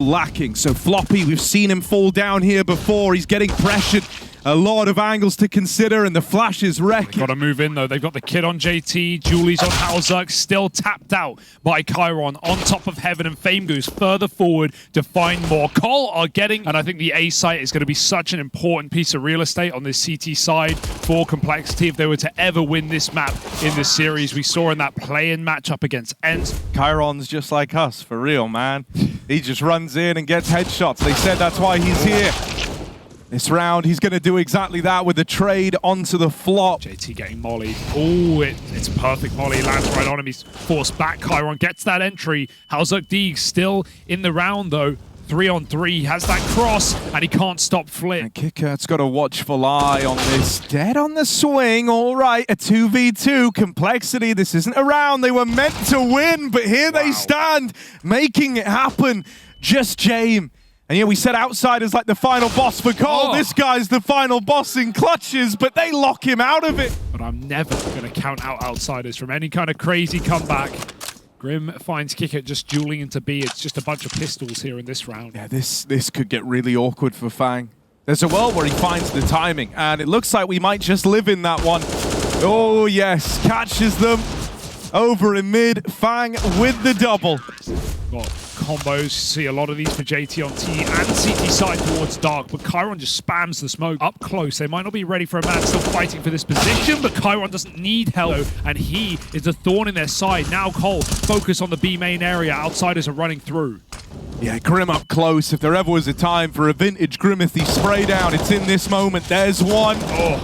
lacking. So Floppy, we've seen him fall down here before. He's getting pressured. A lot of angles to consider, and the flash is wrecking. Got to move in, though. They've got the kid on JT. Julie's on HellRaisers, still tapped out by Chiron on top of Heaven, and Fame goes further forward to find more. Cole are getting, and I think the A site is going to be such an important piece of real estate on this CT side for Complexity if they were to ever win this map in this series. We saw in that play-in matchup against ENCE. Chiron's just like us, for real, man. He just runs in and gets headshots. They said that's why he's here. This round, he's going to do exactly that with the trade onto the flop. JT getting mollied. Oh, it's a perfect molly. Lands right on him. He's forced back. Chiron gets that entry. HellRaisers Deeg still in the round, though. 3-on-3. He has that cross, and he can't stop Flit. And Kickert's got a watchful eye on this. Dead on the swing. All right, a 2v2. Complexity, this isn't a round. They were meant to win, but here they stand, making it happen. Just Jame. And yeah, we said Outsiders like the final boss for Cole. This guy's the final boss in clutches, but they lock him out of it. But I'm never going to count out Outsiders from any kind of crazy comeback. Grim finds Kickert just dueling into B. It's just a bunch of pistols here in this round. Yeah, this could get really awkward for Fang. There's a world where he finds the timing, and it looks like we might just live in that one. Oh, yes. Catches them over in mid. Fang with the double. Got combos, see a lot of these for JT on T and CT side towards Dark, but Chiron just spams the smoke up close. They might not be ready for a man still fighting for this position, but Chiron doesn't need help, and he is a thorn in their side. Now Cole, focus on the B main area. Outsiders are running through. Yeah, Grim up close. If there ever was a time for a vintage Grimithy spray down, it's in this moment. There's one.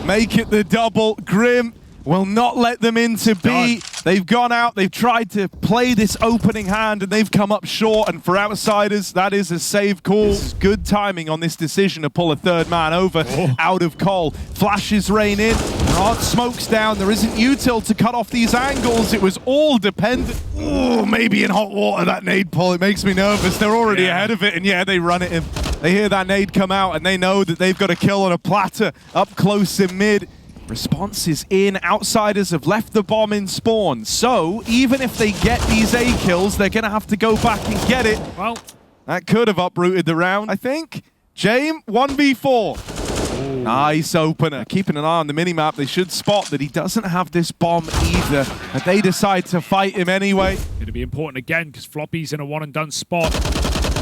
Make it the double. Grim will not let them into B. They've gone out, they've tried to play this opening hand, and they've come up short, and for Outsiders, that is a save call. This is good timing on this decision to pull a third man over out of Cole. Flashes rain in, there aren't smokes down, there isn't util to cut off these angles. It was all dependent. Oh, maybe in hot water, that nade pull, it makes me nervous. They're already ahead of it, and yeah, they run it in. They hear that nade come out, and they know that they've got a kill on a platter up close in mid. Response is in. Outsiders have left the bomb in spawn. So, even if they get these A kills, they're going to have to go back and get it. Well, that could have uprooted the round, I think. Jame, 1v4. Ooh. Nice opener. Keeping an eye on the minimap, they should spot that he doesn't have this bomb either. And they decide to fight him anyway. Going to be important again, because Floppy's in a one-and-done spot.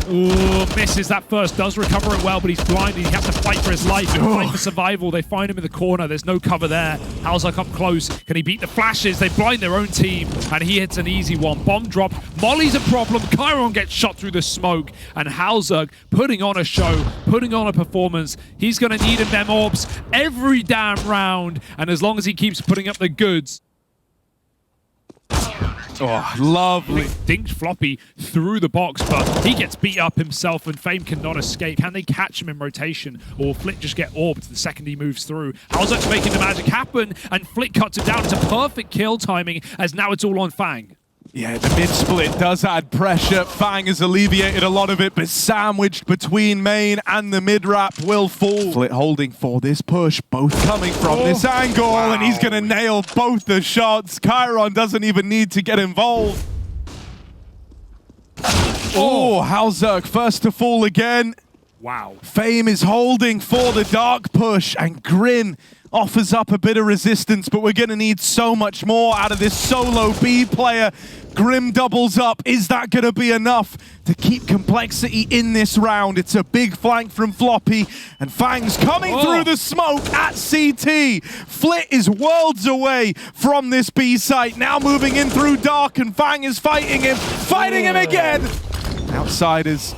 Ooh, misses that first, does recover it well, but he's blinded. He has to fight for his life, fight for survival. They find him in the corner. There's no cover there. HellRaisers up close. Can he beat the flashes? They blind their own team, and he hits an easy one. Bomb drop. Molly's a problem. Chiron gets shot through the smoke, and HellRaisers putting on a show, putting on a performance. He's going to need him them orbs every damn round, and as long as he keeps putting up the goods. Oh, lovely. Dinked Floppy through the box, but he gets beat up himself, and Fame cannot escape. Can they catch him in rotation, or Flit just get orbed the second he moves through? HellRaisers making the magic happen, and Flit cuts it down. It's a perfect kill timing, as now it's all on Fang. Yeah, the mid-split does add pressure. Fang has alleviated a lot of it, but sandwiched between main and the mid-wrap will fall. Flit holding for this push, both coming from this angle, and he's going to nail both the shots. Chiron doesn't even need to get involved. Oh, HellRaisers first to fall again. Wow. Fame is holding for the dark push, and Grin offers up a bit of resistance, but we're going to need so much more out of this solo B player. Grim doubles up. Is that going to be enough to keep Complexity in this round? It's a big flank from Floppy, and Fang's coming through the smoke at CT. Flit is worlds away from this B site, now moving in through Dark, and Fang is fighting him again. Outsiders,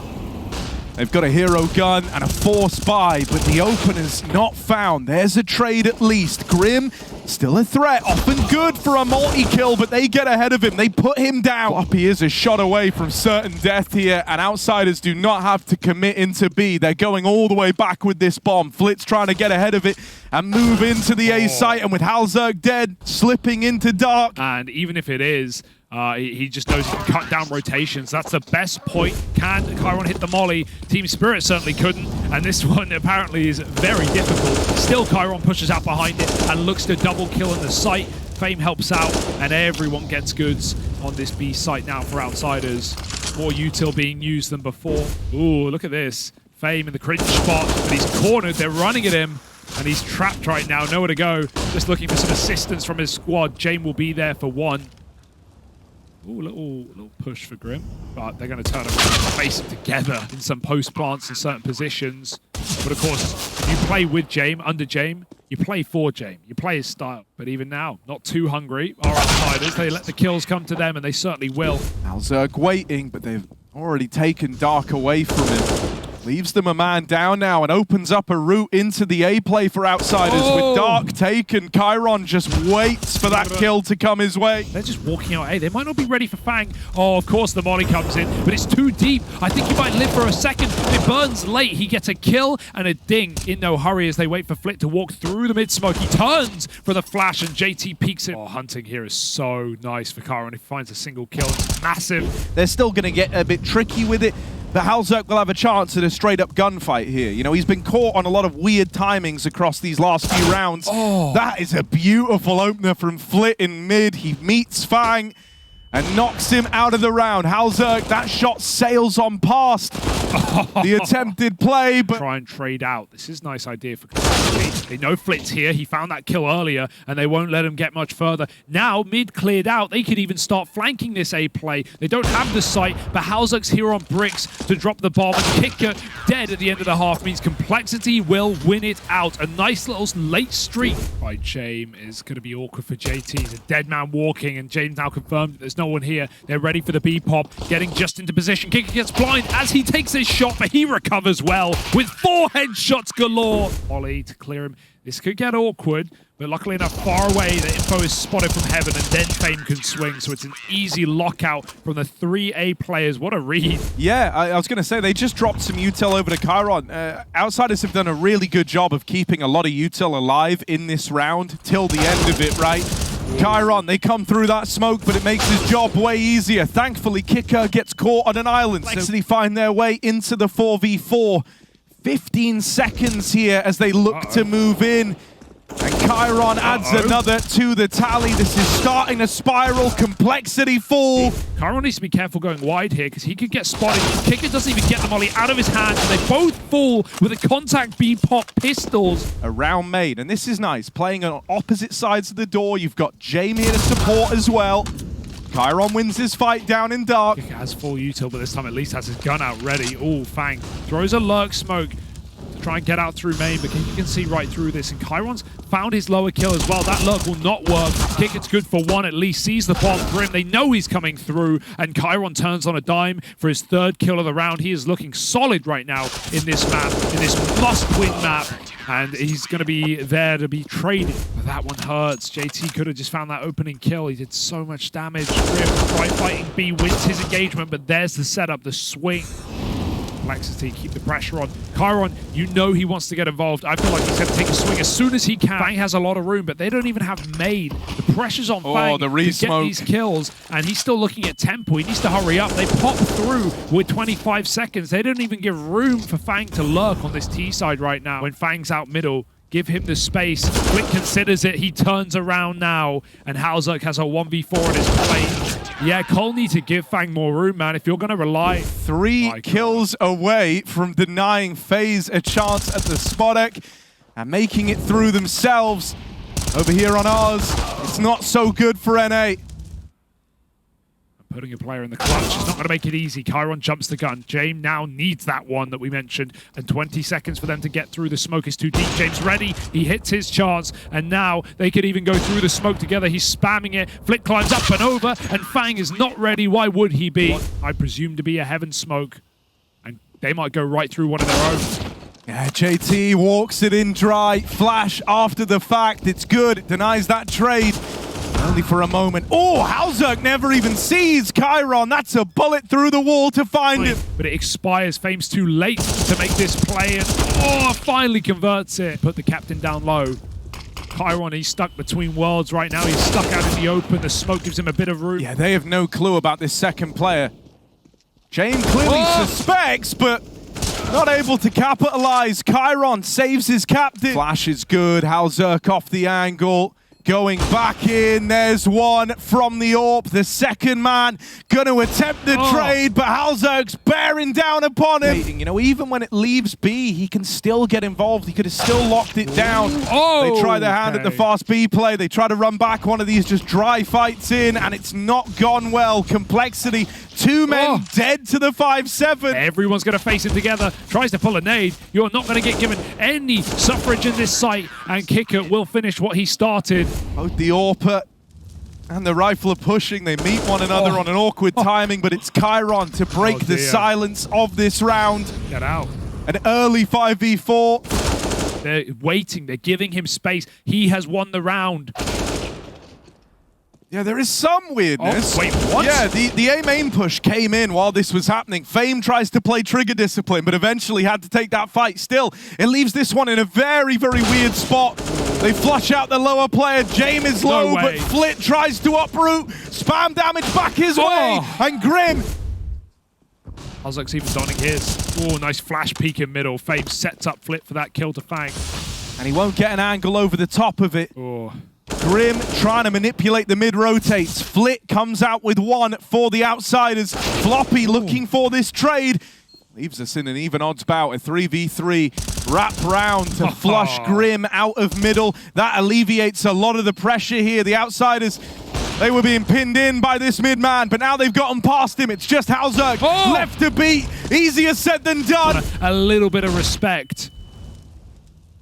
they've got a hero gun and a force buy, but the opener's not found. There's a trade at least. Grim, still a threat, often good for a multi-kill, but they get ahead of him. They put him down. Floppy is a shot away from certain death here, and Outsiders do not have to commit into B. They're going all the way back with this bomb. Flit's trying to get ahead of it and move into the A site, and with HellRaisers dead, slipping into Dark. And even if it is, he just knows he can cut down rotations. That's the best point. Can Chiron hit the molly? Team Spirit certainly couldn't, and this one apparently is very difficult. Still, Chiron pushes out behind it and looks to double kill in the site. Fame helps out, and everyone gets goods on this B site now for Outsiders. much more util being used than before. Ooh, look at this. Fame in the cringe spot, but he's cornered. They're running at him, and he's trapped right now. Nowhere to go. Just looking for some assistance from his squad. Jame will be there for one. Ooh, little push for Grim, but they're going to turn around and face it together in some post plants in certain positions. But of course, if you play with Jame, under Jame, you play for Jame. You play his style. But even now, not too hungry are outsiders. They let the kills come to them, and they certainly will. MOUZ waiting, but they've already taken Dark away from him. Leaves them a man down now and opens up a route into the A play for outsiders. With Dark taken, Chiron just waits for that kill to come his way. They're just walking out A. They might not be ready for Fang. Oh, of course the molly comes in, but it's too deep. I think he might live for a second. It burns late. He gets a kill and a ding. In no hurry as they wait for Flit to walk through the mid-smoke. He turns for the flash and JT peeks it. Oh, hunting here is so nice for Chiron. He finds a single kill. It's massive. They're still going to get a bit tricky with it. But HellRaisers will have a chance at a straight-up gunfight here. You know, he's been caught on a lot of weird timings across these last few rounds. Oh. That is a beautiful opener from Flit in mid. He meets Fang and knocks him out of the round. HellRaisers, that shot sails on past the attempted play, but... Try and trade out. This is a nice idea for Katowice. They know Flit's here. He found that kill earlier, and they won't let him get much further. Now, mid cleared out, they could even start flanking this A play. They don't have the sight, but HellRaisers here on bricks to drop the bomb. And Kicker dead at the end of the half means Complexity will win it out. A nice little late streak by Jame is going to be awkward for JT. He's a dead man walking, and Jame's now confirmed that there's no one here. They're ready for the B pop, getting just into position. Kicker gets blind as he takes his shot, but he recovers well with 4 headshots galore. Ollie to clear him. This could get awkward, but luckily enough, far away, the info is spotted from heaven, and then Fame can swing, so it's an easy lockout from the 3 A players. What a read. Yeah, I was going to say, they just dropped some util over to Chiron. Outsiders have done a really good job of keeping a lot of util alive in this round till the end of it, right? Chiron, they come through that smoke, but it makes his job way easier. Thankfully, Kicker gets caught on an island. Complexity find their way into the 4v4. 15 seconds here as they look to move in. And Chiron adds another to the tally. This is starting to spiral. Complexity fall. Chiron needs to be careful going wide here because he could get spotted. Kicker doesn't even get the molly out of his hand, and they both fall with a contact B-pop pistols. A round made, and this is nice. Playing on opposite sides of the door. You've got Jame here to support as well. Chiron wins his fight down in dark. Kicker has full util, but this time at least has his gun out ready. Ooh, Fang throws a lurk smoke to try and get out through main, but you can see right through this. And Chiron's found his lower kill as well. That lurk will not work. Kicker's good for one at least. Sees the bomb Grim. They know he's coming through, and Chiron turns on a dime for his 3rd kill of the round. He is looking solid right now in this map, in this must-win map. And he's going to be there to be traded. But that one hurts. JT could have just found that opening kill. He did so much damage. Grim, right fighting B, wins his engagement, but there's the setup, the swing. Complexity, keep the pressure on. Chiron, you know he wants to get involved. I feel like he's going to take a swing as soon as he can. Fang has a lot of room, but they don't even have made. The pressure's on Fang the to get these kills, and he's still looking at tempo. He needs to hurry up. They pop through with 25 seconds. They don't even give room for Fang to lurk on this T side right now. When Fang's out middle, give him the space. Flick considers it. He turns around now, and HellRaisers has a 1v4 in his plate. Yeah, Cole needs to give Fang more room, man, if you're going to rely. 3 kills away from denying FaZe a chance at the Spodek and making it through themselves. Over here on ours, it's not so good for NA. Putting a player in the clutch is not going to make it easy. Chiron jumps the gun. Jame now needs that one that we mentioned. And 20 seconds for them to get through. The smoke is too deep. Jame's ready. He hits his chance. And now they could even go through the smoke together. He's spamming it. Flick climbs up and over. And Fang is not ready. Why would he be? What I presume to be a heaven smoke. And they might go right through one of their own. Yeah, JT walks it in dry. Flash after the fact. It's good. It denies that trade. Only for a moment. Oh, HellRaisers never even sees Chiron. That's a bullet through the wall to find him. But it expires. Fame's too late to make this play. And finally converts it. Put the captain down low. Chiron, he's stuck between worlds right now. He's stuck out in the open. The smoke gives him a bit of room. Yeah, they have no clue about this second player. Jame clearly suspects, but not able to capitalize. Chiron saves his captain. Flash is good. HellRaisers off the angle. Going back in, there's one from the AWP. The second man gonna attempt the trade, but HellRaisers bearing down upon him. You know, even when it leaves B, he can still get involved. He could have still locked it down. They try their hand at the fast B play. They try to run back one of these just dry fights in, and it's not gone well. Complexity, 2 men dead to the 5-7. Everyone's gonna face him together. Tries to pull a nade. You're not gonna get given any suffrage in this site, and Kicker will finish what he started. Both the AWP and the rifle are pushing. They meet one another on an awkward timing, but it's Chiron to break the silence of this round. Get out. An early 5v4. They're waiting. They're giving him space. He has won the round. Yeah, there is some weirdness. Oh, wait, what? Yeah, the A main push came in while this was happening. Fame tries to play trigger discipline, but eventually had to take that fight. Still, it leaves this one in a very, very weird spot. They flush out the lower player. Jame is low, but Flit tries to uproot. Spam damage back his way, and Grim. HellRaisers even donning his. Oh, nice flash peek in middle. Fame sets up Flit for that kill to Fang. And he won't get an angle over the top of it. Oh. Grim trying to manipulate the mid rotates. Flit comes out with one for the outsiders. Floppy looking for this trade. Leaves us in an even odds bout, a 3v3 wrap round to flush Grim out of middle. That alleviates a lot of the pressure here. The outsiders, they were being pinned in by this mid man, but now they've gotten past him. It's just HellRaisers left to beat. Easier said than done. A little bit of respect.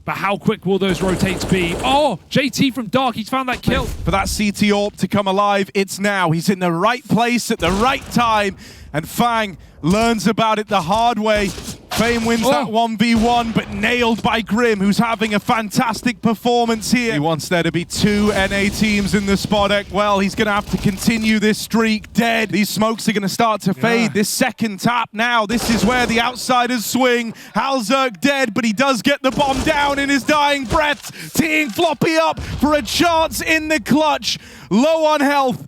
But how quick will those rotates be? Oh, JT from Dark, he's found that kill. For that CT AWP to come alive, it's now. He's in the right place at the right time, and Fang learns about it the hard way. Fame wins that 1v1, but nailed by Grim, who's having a fantastic performance here. He wants there to be 2 NA teams in the spot. Well, he's going to have to continue this streak. Dead. These smokes are going to start to fade. This second tap now, this is where the outsiders swing. HellRaisers dead, but he does get the bomb down in his dying breath, teeing Floppy up for a chance in the clutch. Low on health.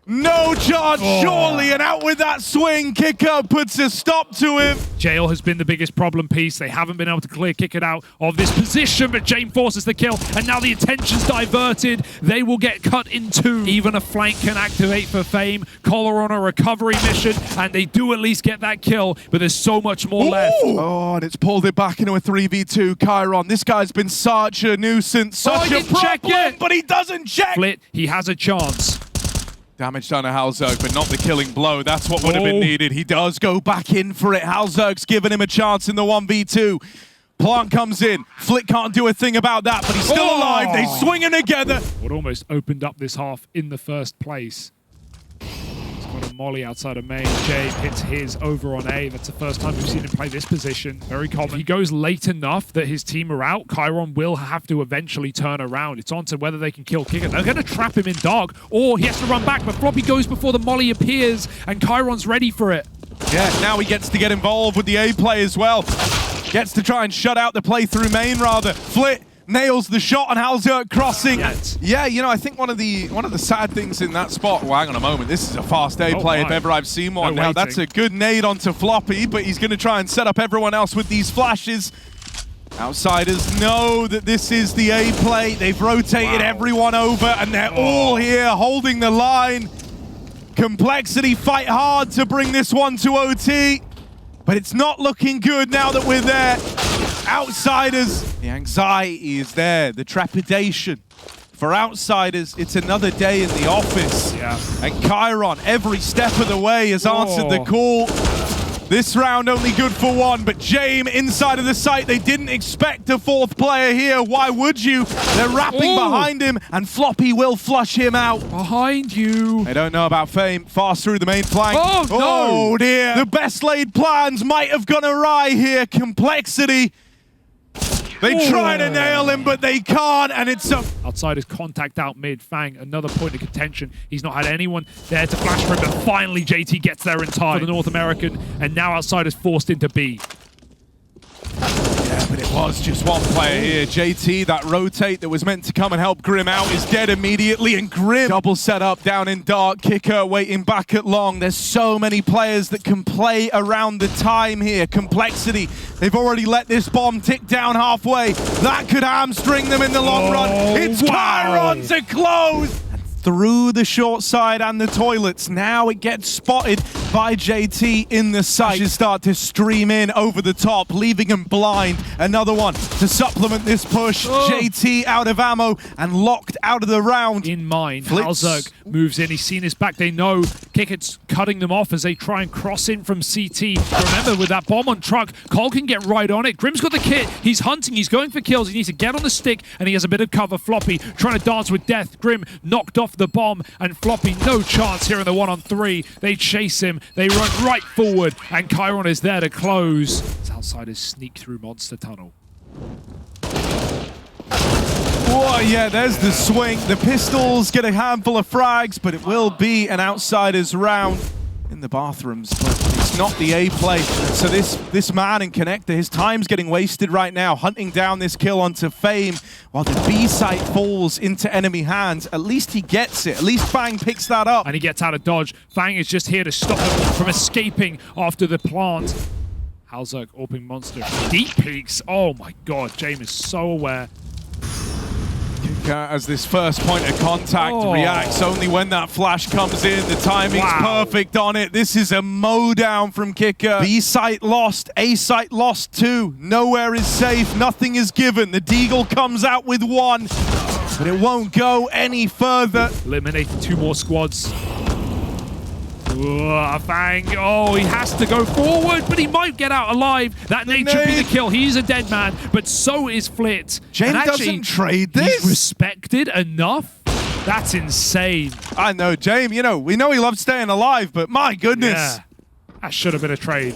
No chance, surely, and out with that swing. Kicker puts a stop to him. Jail has been the biggest problem piece. They haven't been able to clear Kicker out of this position, but Jame forces the kill, and now the attention's diverted. They will get cut in 2. Even a flank can activate for Fame. Collar on a recovery mission, and they do at least get that kill, but there's so much more left. Oh, and it's pulled it back into a 3v2. Chiron, this guy's been such a nuisance, such a problem, but he doesn't check. Flit, he has a chance. Damage done to HellRaisers, but not the killing blow. That's what would have been needed. He does go back in for it. HellRaisers giving him a chance in the 1v2. Plant comes in. Flick can't do a thing about that, but he's still alive. They swing him together. What almost opened up this half in the first place. Got a molly outside of main. Jay hits his over on A. That's the first time we've seen him play this position. Very common. If he goes late enough that his team are out, Chiron will have to eventually turn around. It's on to whether they can kill Kicker. They're going to trap him in dark, or he has to run back, but Floppy goes before the molly appears, and Chiron's ready for it. Yeah, now he gets to get involved with the A play as well. Gets to try and shut out the play through main, rather. Flit nails the shot on HellRaisers crossing. Yeah, you know, I think one of the sad things in that spot. Well, hang on a moment. This is a fast A play if ever I've seen one. Now that's a good nade onto Floppy, but he's going to try and set up everyone else with these flashes. Outsiders know that this is the A play. They've rotated everyone over, and they're all here holding the line. Complexity fight hard to bring this one to OT, but it's not looking good now that we're there. Outsiders, the anxiety is there, the trepidation. For outsiders, it's another day in the office. And Chiron, every step of the way, has answered the call. This round only good for one, but Jame inside of the site. They didn't expect a 4th player here. Why would you? They're wrapping behind him, and Floppy will flush him out. Behind you. They don't know about Fame. Fast through the main flank. Oh dear. The best laid plans might have gone awry here. Complexity. They try to nail him, but they can't, and it's a... Outsiders contact out mid. Fang, another point of contention. He's not had anyone there to flash for him, but finally JT gets there in time for the North American, and now Outsiders forced into B. Yeah, but It was just one player here. JT, that rotate that was meant to come and help Grim out is dead immediately, and Grim double set up down in dark. Kicker waiting back at long. There's so many players that can play around the time here. Complexity, they've already let this bomb tick down halfway. That could hamstring them in the long run. It's Chiron to close! Through the short side and the toilets. Now it gets spotted by JT in the sight. Just start to stream in over the top, leaving him blind. Another one to supplement this push. JT out of ammo and locked out of the round. In mind, HellRaisers moves in. He's seen his back. They know Kicker's cutting them off as they try and cross in from CT. Remember, with that bomb on truck, Cole can get right on it. Grim's got the kit. He's hunting. He's going for kills. He needs to get on the stick, and he has a bit of cover. Floppy trying to dance with death. Grim knocked off the bomb, and Floppy no chance here in the 1-on-3. They chase him. They run right forward, and Chiron is there to close. As outsiders sneak through Monster Tunnel. Oh, yeah, there's the swing. The Pistols get a handful of frags, but it will be an outsiders round in the bathrooms. But it's not the A play. So this man in Connector, his time's getting wasted right now, hunting down this kill onto Fame, while the B site falls into enemy hands. At least he gets it. At least Fang picks that up. And he gets out of dodge. Fang is just here to stop him from escaping after the plant. HellRaisers opening monster. Deep peeks. Oh my god, Jame is so aware. As this first point of contact reacts only when that flash comes in. The timing's perfect on it. This is a mow down from Kicker. B site lost, A site lost too. Nowhere is safe, nothing is given. The Deagle comes out with one, but it won't go any further. Eliminated 2 more squads. Fang, he has to go forward, but he might get out alive. That nade should be the kill. He's a dead man, but so is Flit. Jame doesn't trade this. He's respected enough. That's insane. I know, Jame, we know he loves staying alive, but my goodness. Yeah, that should have been a trade.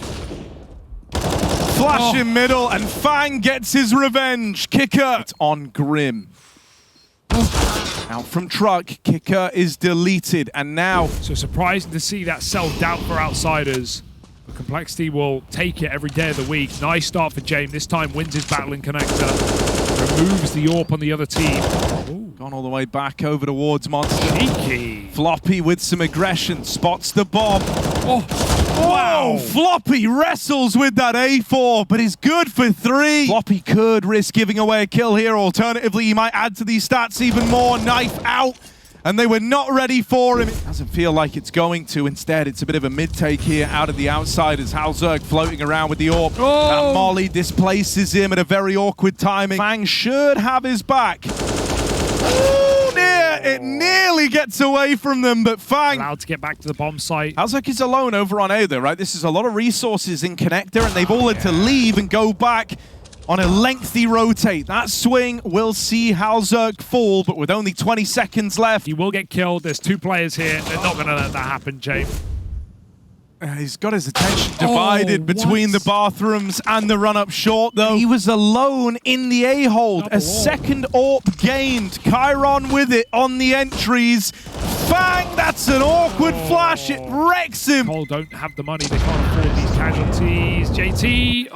Flash in middle, and Fang gets his revenge. Kicker, it's on Grim. Out from truck, Kicker is deleted, and now... So surprising to see that self-doubt for outsiders. But Complexity will take it every day of the week. Nice start for Jame. This time wins his battle in Connector. Removes the AWP on the other team. Ooh. Gone all the way back over towards Monster. Cheeky. Floppy with some aggression, spots the bomb. Wow. Floppy wrestles with that A4, but is good for 3. Floppy could risk giving away a kill here. Alternatively, he might add to these stats even more. Knife out, and they were not ready for him. It doesn't feel like it's going to. Instead, it's a bit of a mid-take here out of the outsiders. HellRaisers floating around with the AWP. And Molly displaces him at a very awkward timing. Fang should have his back. It nearly gets away from them, but Fang... allowed to get back to the bomb site. HellRaisers is alone over on A though, right? This is a lot of resources in Connector, and they've all had to leave and go back on a lengthy rotate. That swing will see HellRaisers fall, but with only 20 seconds left. He will get killed. There's 2 players here. They're not going to let that happen, Jame. He's got his attention divided between the bathrooms and the run-up short, though. He was alone in the A-hold. A second AWP gained. Chiron with it on the entries. Fang, that's an awkward flash. It wrecks him. Cole don't have the money. They can't afford these casualties. JT,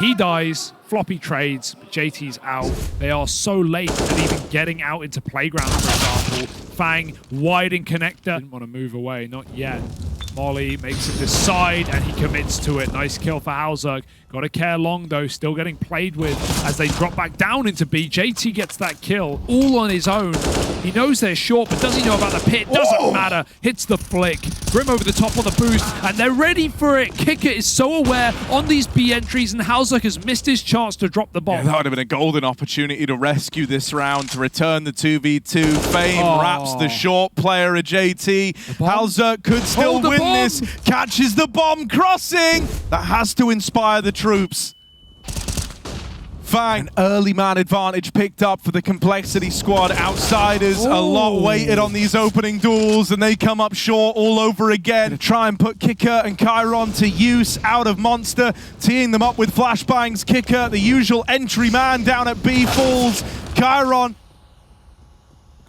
he dies. Floppy trades, but JT's out. They are so late at even getting out into playground, for example. Fang wide in Connector. Didn't want to move away, not yet. Molly makes him decide, and he commits to it. Nice kill for HellRaisers. Got to care long, though. Still getting played with as they drop back down into B. JT gets that kill all on his own. He knows they're short, but does he know about the pit? Doesn't matter. Hits the flick. Grim over the top on the boost, and they're ready for it. Kicker is so aware on these B entries, and HellRaisers has missed his chance to drop the bomb. Yeah, that would have been a golden opportunity to rescue this round, to return the 2v2. Fame wraps the short player of JT. HellRaisers could still win this. Catches the bomb crossing. That has to inspire the troops. Fang, an early man advantage picked up for the Complexity squad. Outsiders, a lot waited on these opening duels, and they come up short all over again. To try and put Kicker and Chiron to use out of Monster, teeing them up with flashbangs. Kicker, the usual entry man down at B, falls. Chiron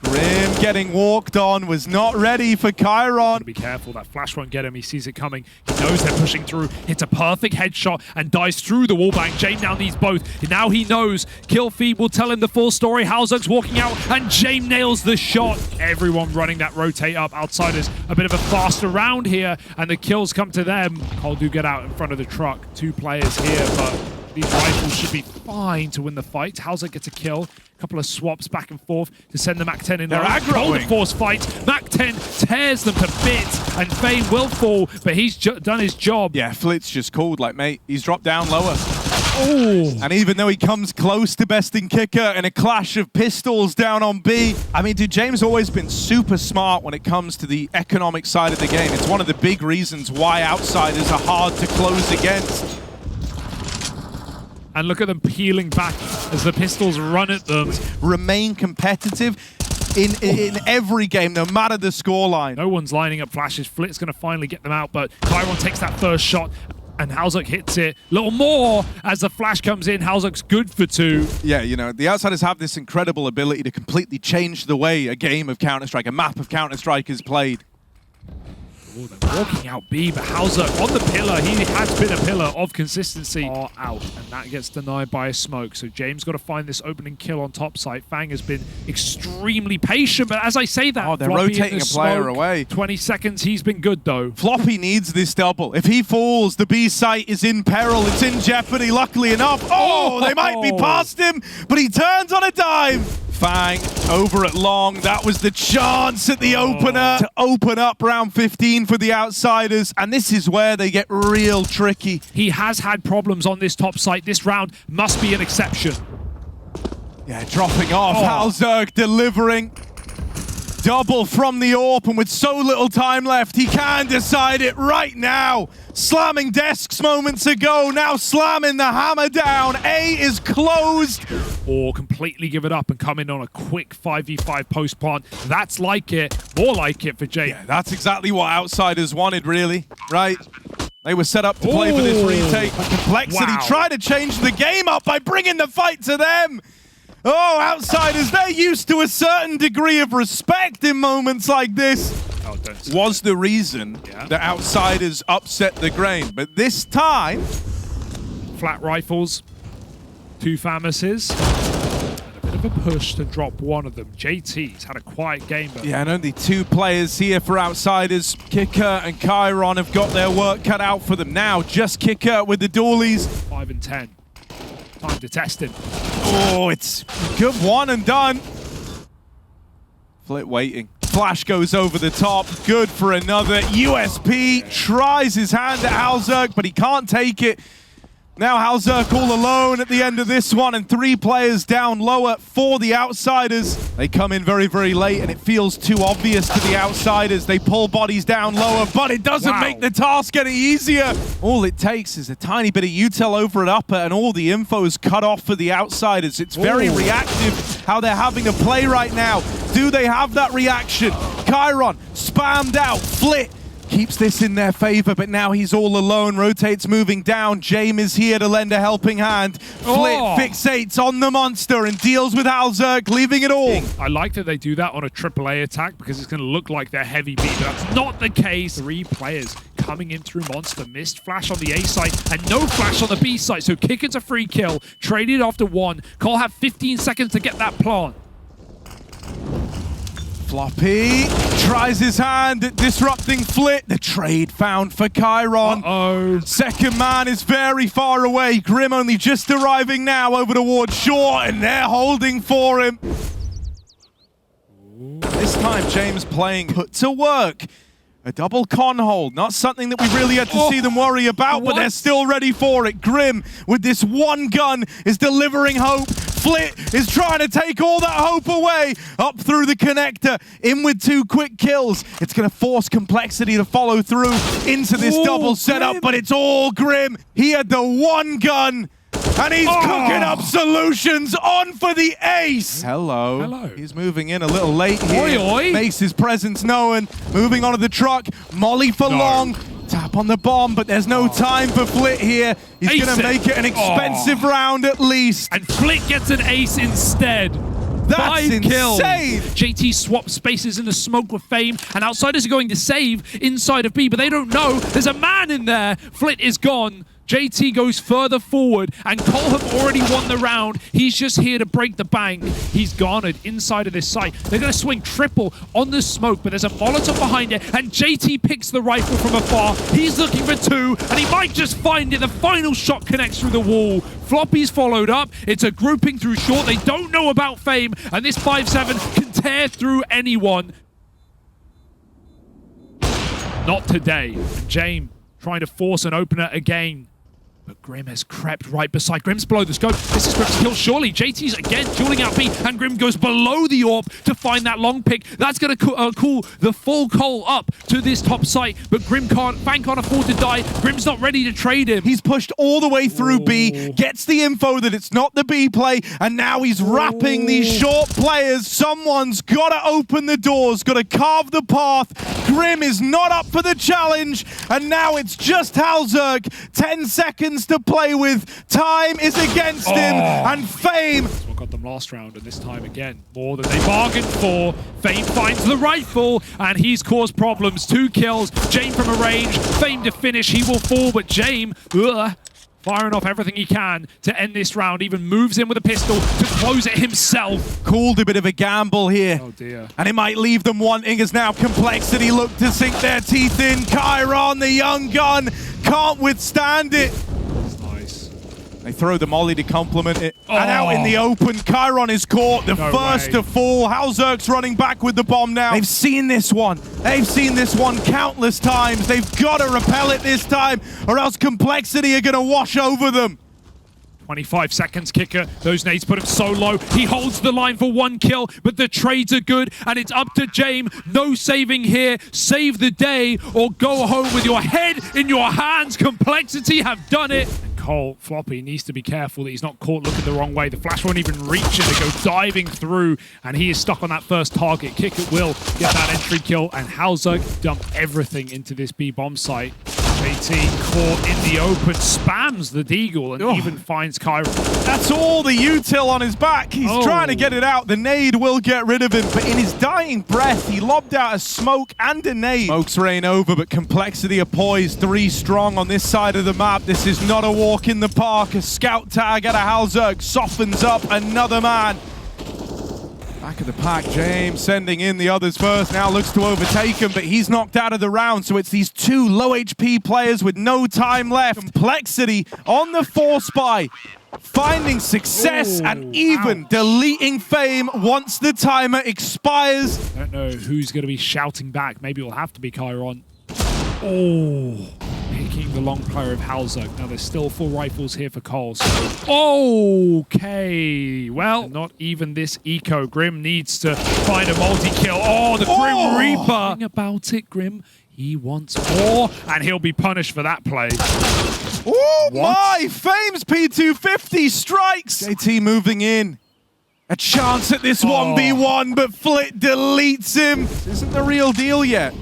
Grim getting walked on, was not ready for Chiron. Be careful, that flash won't get him. He sees it coming. He knows they're pushing through. Hits a perfect headshot and dies through the wallbang. Jame now needs both. Now he knows. Kill feed will tell him the full story. HellRaisers walking out and Jame nails the shot. Everyone running that rotate up. Outsiders a bit of a faster round here and the kills come to them. Cole do get out in front of the truck. 2 players here, but these rifles should be fine to win the fight. HellRaisers gets a kill. A couple of swaps back and forth to send the MAC-10 in. They're aggroing. The force fight. MAC-10 tears them to bits, and FaZe will fall, but he's done his job. Yeah, Flit's just called, like, mate, he's dropped down lower. Oh. And even though he comes close to besting Kicker in a clash of pistols down on B, I mean, dude, James always been super smart when it comes to the economic side of the game. It's one of the big reasons why outsiders are hard to close against. And look at them peeling back as the pistols run at them. Remain competitive in every game, no matter the scoreline. No one's lining up flashes. Flit's going to finally get them out, but Chiron takes that first shot, and HellRaisers hits it. A little more as the flash comes in. HellRaisers good for 2. Yeah, you know, the outsiders have this incredible ability to completely change the way a game of Counter-Strike, a map of Counter-Strike is played. Oh, they're walking out B, but HellRaisers on the pillar. He has been a pillar of consistency. Are out, and that gets denied by a smoke. So James got to find this opening kill on top site. Fang has been extremely patient, but as I say that, oh, they're Floppy rotating a player smoke, away. 20 seconds, he's been good though. Floppy needs this double. If he falls, the B site is in peril. It's in jeopardy, luckily enough. Oh, they might be past him, but he turns on a dime. Fang over at long. That was the chance at the opener to open up round 15 for the outsiders, and this is where they get real tricky. He has had problems on this top site. This round must be an exception. Yeah, dropping off. HellRaisers delivering. Double from the AWP, and with so little time left, he can decide it right now. Slamming desks moments ago, now slamming the hammer down. A is closed. Or completely give it up and come in on a quick 5v5 post plant. That's like it. More like it for Jake. Yeah, that's exactly what outsiders wanted, really, right? They were set up to play for this retake. But Complexity tried to change the game up by bringing the fight to them. Oh, outsiders, they're used to a certain degree of respect in moments like this. Oh, was the reason that outsiders upset the grain. But this time... Flat rifles, 2 FAMASes, and a bit of a push to drop one of them. JT's had a quiet game. But yeah, and only 2 players here for outsiders. Kicker and Chiron have got their work cut out for them now. Just Kicker with the dualies. 5 and 10. Time to test him. Oh, it's a good one and done. Flit waiting. Flash goes over the top. Good for another. USP tries his hand at HellRaisers, but he can't take it. Now HellRaisers all alone at the end of this one, and 3 players down lower for the outsiders. They come in very, very late, and it feels too obvious to the outsiders. They pull bodies down lower, but it doesn't make the task any easier. All it takes is a tiny bit of util over at upper, and all the info is cut off for the outsiders. It's very reactive how they're having to play right now. Do they have that reaction? Chiron spammed out. Flit keeps this in their favor, but now he's all alone. Rotates moving down. Jame is here to lend a helping hand. Flit fixates on the monster and deals with HellRaisers, leaving it all. I like that they do that on a AAA attack because it's going to look like they're heavy beat, but that's not the case. 3 players coming in through monster. Missed flash on the A site and no flash on the B site, so Kicker's a free kill. Traded after 1. Cole have 15 seconds to get that plant. Floppy tries his hand at disrupting Flit. The trade found for Chiron. Second man is very far away. Grim only just arriving now over towards Short, and they're holding for him. This time, James playing put to work. A double con hold, not something that we really had to see them worry about, but they're still ready for it. Grim, with this one gun, is delivering hope. Flit is trying to take all that hope away. Up through the connector, in with 2 quick kills. It's going to force Complexity to follow through into this double setup, but it's all Grim. He had the one gun, and he's cooking up solutions on for the ace. Hello. He's moving in a little late here. Makes his presence known. Moving onto the truck. Molly for long. Tap on the bomb, but there's no time for Flit here. He's going to make it an expensive round at least. And Flit gets an ace instead. That's 5 kills. insane. JT swaps spaces in the smoke with Fame, and Outsiders are going to save inside of B, but they don't know there's a man in there. Flit is gone. JT goes further forward, and Cole have already won the round. He's just here to break the bank. He's garnered inside of this site. They're going to swing triple on the smoke, but there's a Molotov behind it, and JT picks the rifle from afar. He's looking for 2, and he might just find it. The final shot connects through the wall. Floppy's followed up. It's a grouping through short. They don't know about Fame, and this 5-7 can tear through anyone. Not today. Jame trying to force an opener again. But Grim has crept right beside. Grim's below the scope. This is Grim's kill, surely. JT's again dueling out B, and Grim goes below the AWP to find that long pick. That's going to cool the full Cole up to this top site, but Grim can't afford to die. Grim's not ready to trade him. He's pushed all the way through B, gets the info that it's not the B play, and now he's wrapping these short players. Someone's got to open the doors, got to carve the path. Grim is not up for the challenge, and now it's just HellRaisers. 10 seconds to play with. Time is against him, and Fame. That's what got them last round, and this time again, more than they bargained for. Fame finds the rifle, and he's caused problems. 2 kills. Jame from a range. Fame to finish. He will fall, but Jame, firing off everything he can to end this round. Even moves in with a pistol to close it himself. Called a bit of a gamble here. Oh dear. And it might leave them wanting as now Complexity look to sink their teeth in. Chiron, the young gun, can't withstand it. Nice. They throw the molly to complement it. And out in the open, Chiron is caught, the first to fall. HellRaisers running back with the bomb now. They've seen this one. They've seen this one countless times. They've got to repel it this time, or else Complexity are going to wash over them. 25 seconds, Kicker. Those nades put him so low. He holds the line for 1 kill, but the trades are good, and it's up to Jame. No saving here. Save the day, or go home with your head in your hands. Complexity have done it. And Cole, Floppy, needs to be careful that he's not caught looking the wrong way. The flash won't even reach him. They go diving through, and he is stuck on that first target. Kicker will get that entry kill, and HellRaisers dump everything into this B bomb site. JT caught in the open, spams the deagle, and even finds Chiron. That's all the util on his back. He's trying to get it out. The nade will get rid of him, but in his dying breath, he lobbed out a smoke and a nade. Smokes rain over, but Complexity are poised. 3 strong on this side of the map. This is not a walk in the park. A scout tag out of HellRaisers softens up another man. Back of the pack, James sending in the others first. Now looks to overtake him, but he's knocked out of the round. So it's these 2 low HP players with no time left. Complexity on the 4-spy, finding success and even deleting Fame once the timer expires. I don't know who's going to be shouting back. Maybe it'll have to be Chiron. Picking the long player of HellRaisers. Now there's still 4 rifles here for Cole. So okay, well, not even this eco. Grim needs to find a multi-kill. The Grim Reaper. Think about it, Grim. He wants more, and he'll be punished for that play. My! Fame's P250 strikes! JT moving in. A chance at this 1v1, but Flit deletes him. This isn't the real deal yet.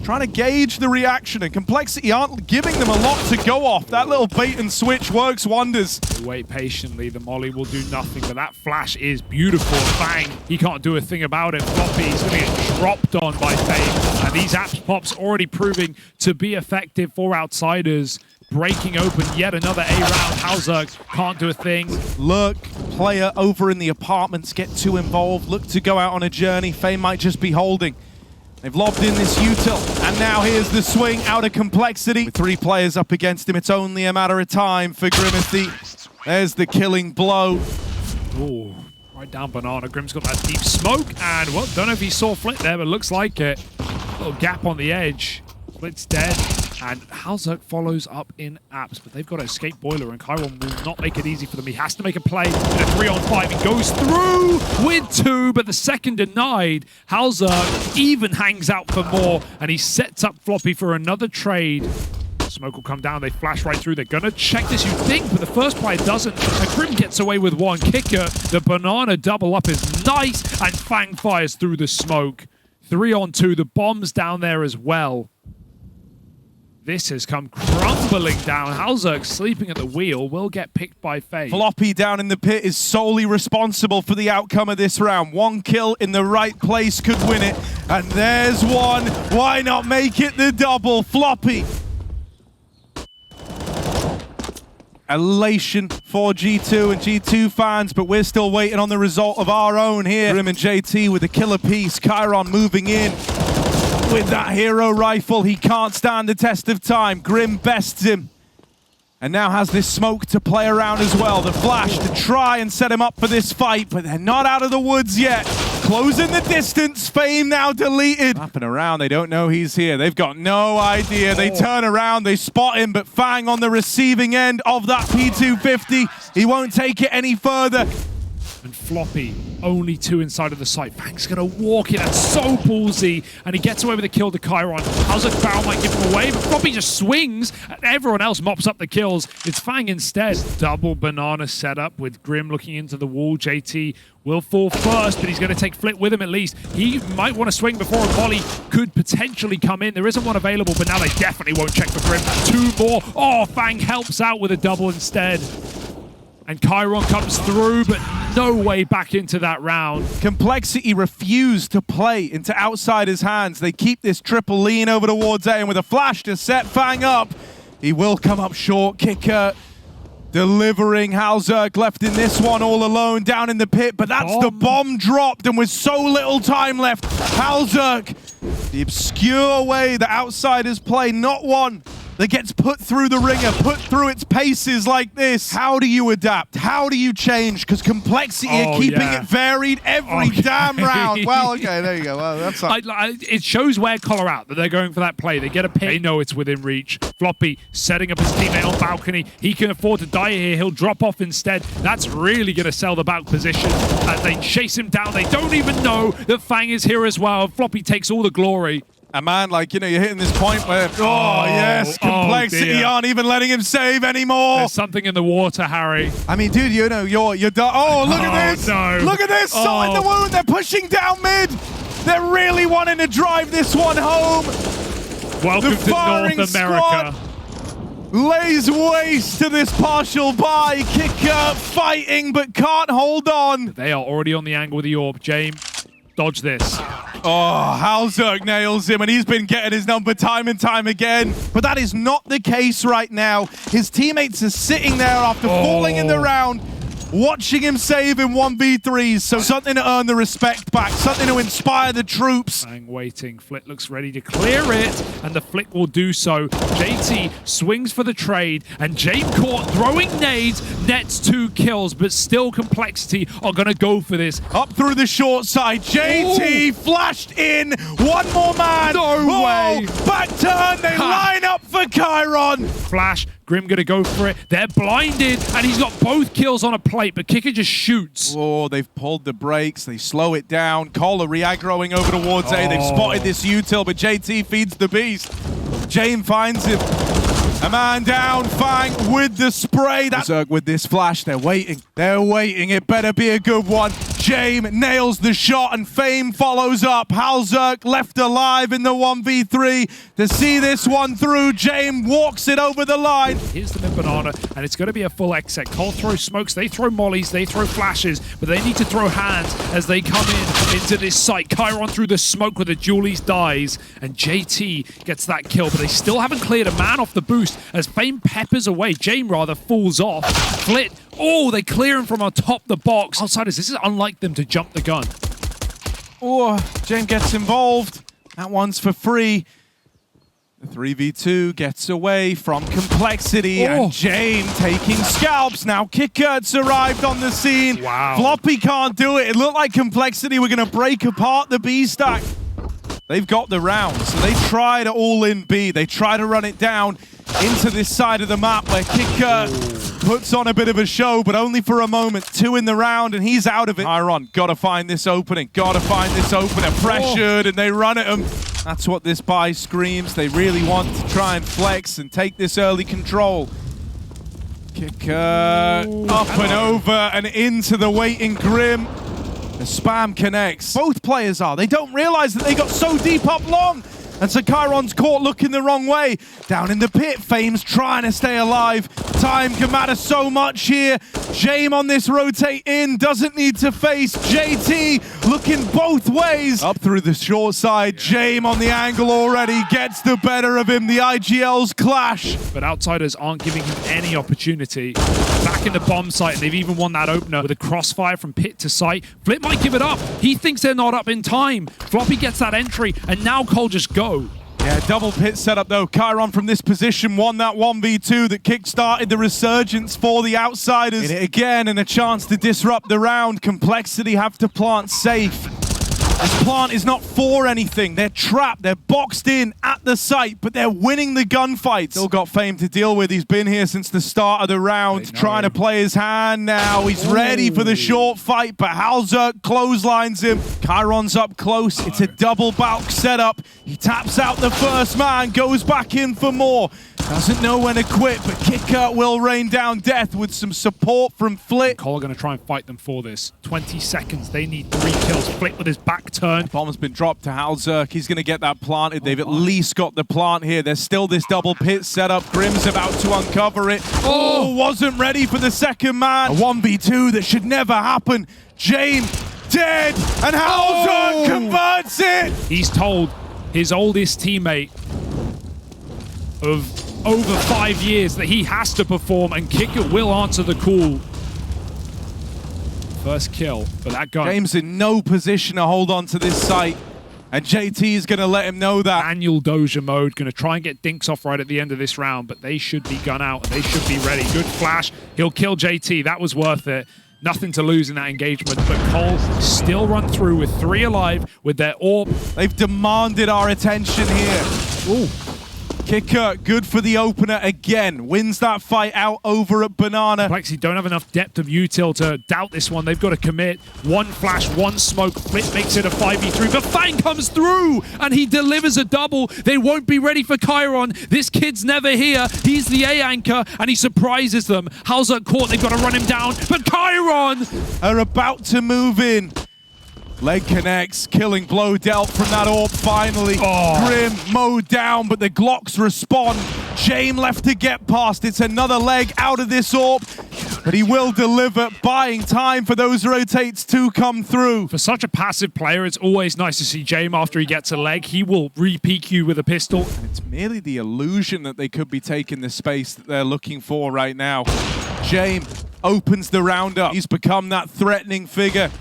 Trying to gauge the reaction, and Complexity aren't giving them a lot to go off. That little bait and switch works wonders. They wait patiently. The molly will do nothing, but that flash is beautiful. Bang! He can't do a thing about it. Floppy is going to get dropped on by Fame, and these apps pops already proving to be effective for Outsiders. Breaking open yet another A round. HellRaisers can't do a thing. Look, player over in the apartments get too involved. Look to go out on a journey. Fame might just be holding. They've lobbed in this util, and now here's the swing out of Complexity. With 3 players up against him, it's only a matter of time for Grimithy. There's the killing blow. Right down Banana. Grim's got that deep smoke, and, well, don't know if he saw Flit there, but looks like it. Little gap on the edge. Flit's dead, and HellRaisers follows up in apps, but they've got to escape Boiler, and Chiron will not make it easy for them. He has to make a play in a 3-on-5. He goes through with 2, but the second denied. HellRaisers even hangs out for more, and he sets up Floppy for another trade. Smoke will come down. They flash right through. They're going to check this, you think, but the first player doesn't. And Grim gets away with 1. Kicker, the banana double up is nice, and Fang fires through the smoke. 3-on-2. The bomb's down there as well. This has come crumbling down. HellRaisers sleeping at the wheel will get picked by FaZe. Floppy down in the pit is solely responsible for the outcome of this round. One kill in the right place could win it. And there's one. Why not make it the double? Floppy. Elation for G2 and G2 fans, but we're still waiting on the result of our own here. Grim and JT with a killer piece. Chiron moving in with that hero rifle. He can't stand the test of time. Grim bests him. And now has this smoke to play around as well. The flash to try and set him up for this fight, but they're not out of the woods yet. Closing the distance, Fame now deleted. Lapping around, they don't know he's here. They've got no idea. They turn around, they spot him, but Fang on the receiving end of that P250. He won't take it any further. And Floppy, only 2 inside of the site. Fang's gonna walk it, that's so ballsy. And he gets away with a kill to Chiron. HellRaisers Barrel might give him away, but Floppy just swings, and everyone else mops up the kills. It's Fang instead. Double banana setup with Grim looking into the wall. JT will fall first, but he's gonna take Flit with him at least. He might want to swing before a volley could potentially come in. There isn't one available, but now they definitely won't check for Grim. 2 more. Oh, Fang helps out with a double instead. And Chiron comes through, but no way back into that round. Complexity refused to play into Outsiders' hands. They keep this triple lean over towards A, and with a flash to set Fang up, he will come up short. Kicker delivering. HellRaisers left in this one all alone down in the pit, but that's the bomb dropped, and with so little time left, HellRaisers, the obscure way the Outsiders play, not one that gets put through the ringer, put through its paces like this. How do you adapt? How do you change? Because Complexity are keeping it varied every damn round. Well, okay, there you go. Well, that's it shows where Colorado that they're going for that play. They get a pick. They know it's within reach. Floppy setting up his teammate on balcony. He can afford to die here. He'll drop off instead. That's really going to sell the back position as they chase him down. They don't even know that Fang is here as well. Floppy takes all the glory. A man, like, you know, you're hitting this point where, yes, Complexity aren't even letting him save anymore. There's something in the water, Harry. I mean, dude, you know, you're done. Oh, look at this. No. Look at this. Salt in the wound. They're pushing down mid. They're really wanting to drive this one home. Welcome to North America. Lays waste to this partial buy. Kicker fighting, but can't hold on. They are already on the angle with the AWP. Jame, dodge this. Oh, HellRaisers nails him, and he's been getting his number time and time again. But that is not the case right now. His teammates are sitting there after falling in the round, watching him save in 1v3s. So something to earn the respect back, something to inspire the troops. Fang waiting. Flit looks ready to clear it, and the flick will do so. JT swings for the trade, and Jame caught throwing nades, nets 2 kills, but still Complexity are going to go for this. Up through the short side, JT flashed in. One more man. No way. Back turn, they line up for Chiron. Flash. Grim gonna go for it. They're blinded, and he's got both kills on a plate, but Kicker just shoots. Oh, they've pulled the brakes. They slow it down. Cola re-aggroing over towards A. They've spotted this util, but JT feeds the beast. Jame finds him. A man down, Fang with the spray. That's with this flash. They're waiting. They're waiting. It better be a good one. Jame nails the shot, and Fame follows up. HellRaisers left alive in the 1v3 to see this one through. Jame walks it over the line. Here's the mid-banana, and it's going to be a full exec. Cole throws smokes, they throw mollies, they throw flashes, but they need to throw hands as they come into this site. Chiron through the smoke with the Julies dies, and JT gets that kill, but they still haven't cleared a man off the boost as Fame peppers away. Jame rather falls off. Flit, oh, they clear him from atop the box. Outsiders, this is unlike them to jump the gun. Oh, Jame gets involved. That one's for free. The 3v2 gets away from Complexity, and Jame taking scalps. Now Kicker's arrived on the scene. Wow. Floppy can't do it. It looked like Complexity were going to break apart the B stack. They've got the round, so they try to all-in B. They try to run it down into this side of the map where Kicker puts on a bit of a show, but only for a moment. 2 in the round, and he's out of it. Iron, gotta find this opening. Gotta find this opener. Pressured, and they run at him. That's what this buy screams. They really want to try and flex and take this early control. Kicker up and over and into the waiting Grim. The spam connects. Both players are. They don't realize that they got so deep up long. And so Chiron's caught looking the wrong way. Down in the pit, Fame's trying to stay alive. Time can matter so much here. Jame on this rotate in, doesn't need to face. JT looking both ways. Up through the short side, Jame on the angle already, gets the better of him. The IGLs clash. But Outsiders aren't giving him any opportunity. Back in the bomb site, and they've even won that opener with a crossfire from pit to site. Flip might give it up. He thinks they're not up in time. Floppy gets that entry, and now Cole just go. Yeah, double pit setup though. Chiron from this position won that 1v2 that kick-started the resurgence for the Outsiders. In it again, and a chance to disrupt the round. Complexity have to plant safe. This plant is not for anything. They're trapped. They're boxed in at the site, but they're winning the gunfights. Still got Fame to deal with. He's been here since the start of the round, trying to play his hand now. He's ready for the short fight, but HellRaisers clotheslines him. Chiron's up close. It's a double bulk setup. He taps out the first man, goes back in for more. Doesn't know when to quit, but Kicker will rain down death with some support from Flit. Cole are going to try and fight them for this. 20 seconds. They need 3 kills. Flit with his back turn. Bomb's been dropped to HellRaisers. He's going to get that planted. They've at least got the plant here. There's still this double pit setup. Grim's about to uncover it. Oh, wasn't ready for the second man. A 1v2 that should never happen. Jame dead, and HellRaisers converts it. He's told his oldest teammate of over 5 years that he has to perform, and Kicker will answer the call. First kill for that guy. James in no position to hold on to this site, and JT is going to let him know that. Annual Doja mode, going to try and get Dinks off right at the end of this round, but they should be gun out, and they should be ready. Good flash. He'll kill JT. That was worth it. Nothing to lose in that engagement, but Cole still run through with 3 alive with their AWP. They've demanded our attention here. Ooh. Kicker, good for the opener again. Wins that fight out over at Banana. Plexi don't have enough depth of util to doubt this one. They've got to commit. 1 flash, 1 smoke. Flit makes it a 5v3, but Fang comes through, and he delivers a double. They won't be ready for Chiron. This kid's never here. He's the A anchor, and he surprises them. HellRaisers caught. They've got to run him down, but Chiron are about to move in. Leg connects, killing blow dealt from that AWP finally. Grim mowed down, but the Glocks respond. Jame left to get past. It's another leg out of this AWP, but he will deliver, buying time for those rotates to come through. For such a passive player, it's always nice to see Jame after he gets a leg. He will re-peek you with a pistol. And it's merely the illusion that they could be taking the space that they're looking for right now. Jame opens the round up. He's become that threatening figure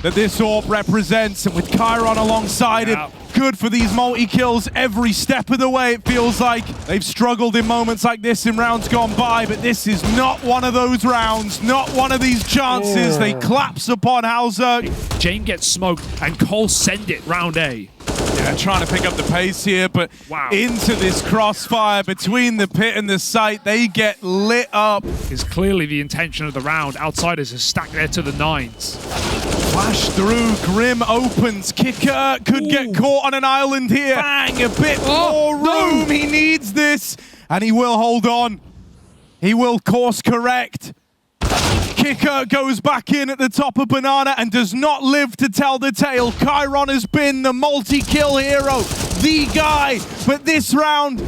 that this AWP represents, and with Chiron alongside him, good for these multi-kills every step of the way, it feels like. They've struggled in moments like this in rounds gone by, but this is not one of those rounds, not one of these chances. They collapse upon HellRaisers. Jame gets smoked, and Cole send it round A. Yeah, trying to pick up the pace here, but into this crossfire between the pit and the site, they get lit up. Is clearly the intention of the round. Outsiders are stacked there to the 9s. Flash through, Grim opens. Kicker could get caught on an island here. Bang, a bit more room. He needs this, and he will hold on. He will course correct. Kicker goes back in at the top of Banana and does not live to tell the tale. Chiron has been the multi-kill hero, the guy, but this round,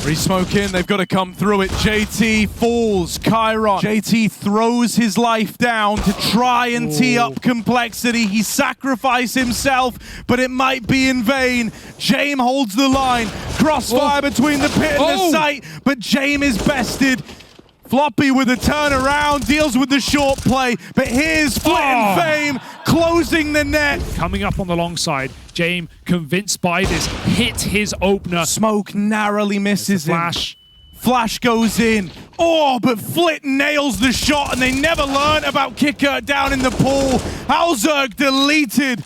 re-smoke in, they've got to come through it. JT falls, Chiron. JT throws his life down to try and tee up Complexity. He sacrificed himself, but it might be in vain. Jame holds the line. Crossfire between the pit and the site, but Jame is bested. Floppy with a turnaround, deals with the short play, but here's Flit and Fame closing the net. Coming up on the long side, Jame, convinced by this, hit his opener. Smoke narrowly misses him. Flash. Flash goes in. Oh, but Flit nails the shot, and they never learned about Kicker down in the pool. HellRaisers deleted.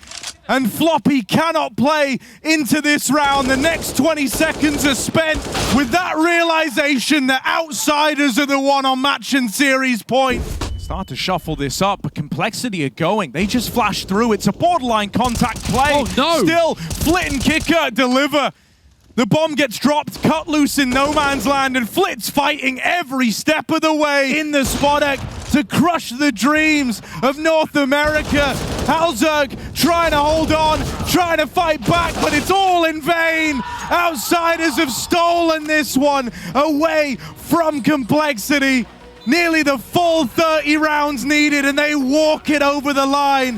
And Floppy cannot play into this round. The next 20 seconds are spent with that realization that Outsiders are the one on match and series point. Start to shuffle this up, but Complexity are going. They just flash through. It's a borderline contact play. Oh, no. Still, Flit and Kicker deliver. The bomb gets dropped, cut loose in no man's land, and Flit's fighting every step of the way in the spot deck to crush the dreams of North America. HellRaisers trying to hold on, trying to fight back, but it's all in vain. Outsiders have stolen this one away from Complexity. Nearly the full 30 rounds needed, and they walk it over the line.